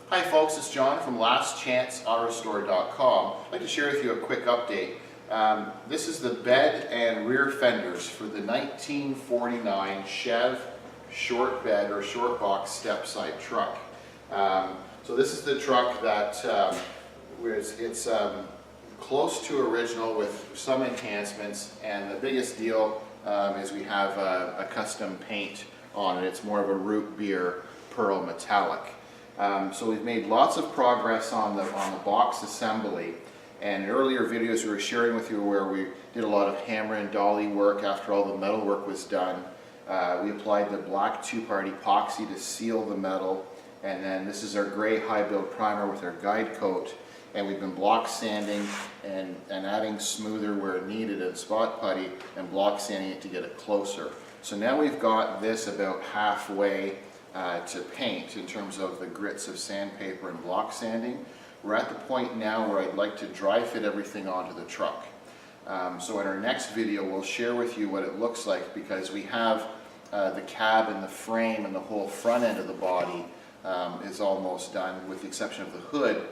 Hi folks, it's John from lastchanceautorestor.com. I'd like to share with you a quick update. This is the bed and rear fenders for the 1949 Chev short bed or short box step side truck. So this is the truck that it's close to original with some enhancements, and the biggest deal is we have a custom paint on it. It's more of a root beer pearl metallic. So we've made lots of progress on the box assembly, and in earlier videos we were sharing with you where we did a lot of hammer and dolly work after all the metal work was done. We applied the black two-part epoxy to seal the metal, and then this is our gray high build primer with our guide coat, and we've been block sanding and adding smoother where needed and spot putty and block sanding it to get it closer. So now we've got this about halfway to paint in terms of the grits of sandpaper and block sanding. We're at the point now where I'd like to dry fit everything onto the truck. So in our next video we'll share with you what it looks like, because we have the cab and the frame and the whole front end of the body is almost done with the exception of the hood.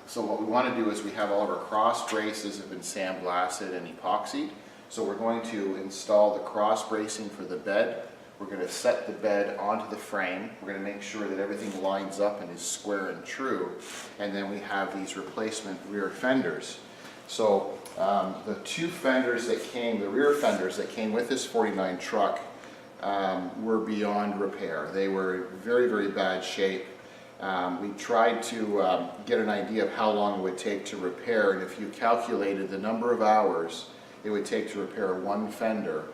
So what we want to do is we have all of our cross braces have been sandblasted and epoxied. So we're going to install the cross bracing for the bed. We're going to set the bed onto the frame. We're going to make sure that everything lines up and is square and true. And then we have these replacement rear fenders. So the two fenders that came, the rear fenders that came with this 49 truck were beyond repair. They were in very, very bad shape. We tried to get an idea of how long it would take to repair, and if you calculated the number of hours it would take to repair one fender,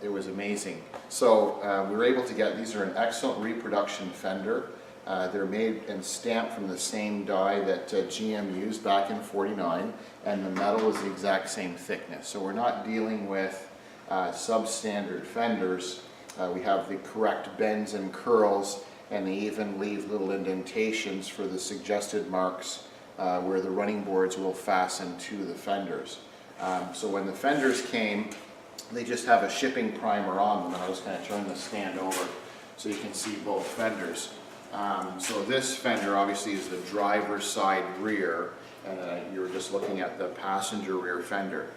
it was amazing. So we were able to get, these are an excellent reproduction fender. They're made and stamped from the same die that GM used back in '49, and the metal is the exact same thickness. So we're not dealing with substandard fenders. We have the correct bends and curls, and they even leave little indentations for the suggested marks where the running boards will fasten to the fenders. So when the fenders came, they just have a shipping primer on them, and I'll just kind of turn the stand over so you can see both fenders. So this fender obviously is the driver's side rear, and you're just looking at the passenger rear fender.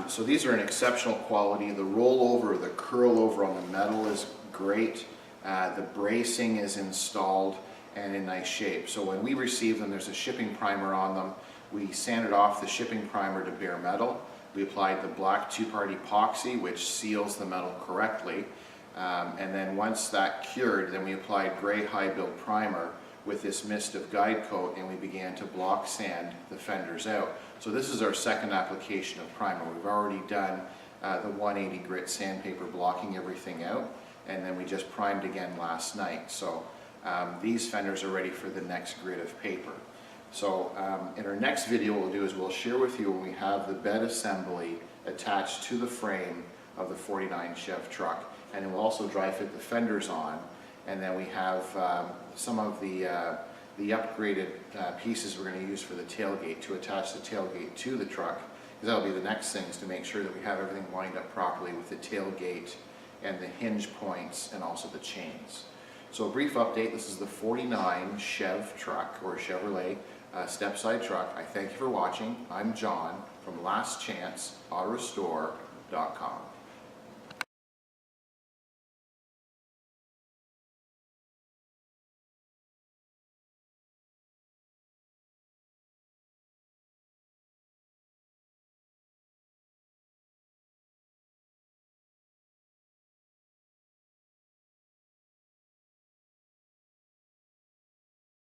So these are an exceptional quality. The rollover, the curl over on the metal is great. The bracing is installed and in nice shape. So when we receive them, there's a shipping primer on them. We sanded off the shipping primer to bare metal. We applied the black two-part epoxy, which seals the metal correctly. And then once that cured, then we applied gray high build primer with this mist of guide coat, and we began to block sand the fenders out. So this is our second application of primer. We've already done the 180 grit sandpaper blocking everything out, and then we just primed again last night. So these fenders are ready for the next grit of paper. So in our next video what we'll do is we'll share with you when we have the bed assembly attached to the frame of the 49 Chev truck, and we'll also dry fit the fenders on, and then we have some of the upgraded pieces we're going to use for the tailgate to attach the tailgate to the truck, because that'll be the next things to make sure that we have everything lined up properly with the tailgate and the hinge points and also the chains. So a brief update, this is the 49 Chev truck, or Chevrolet step side truck. I thank you for watching. I'm John from lastchanceautorestor.com.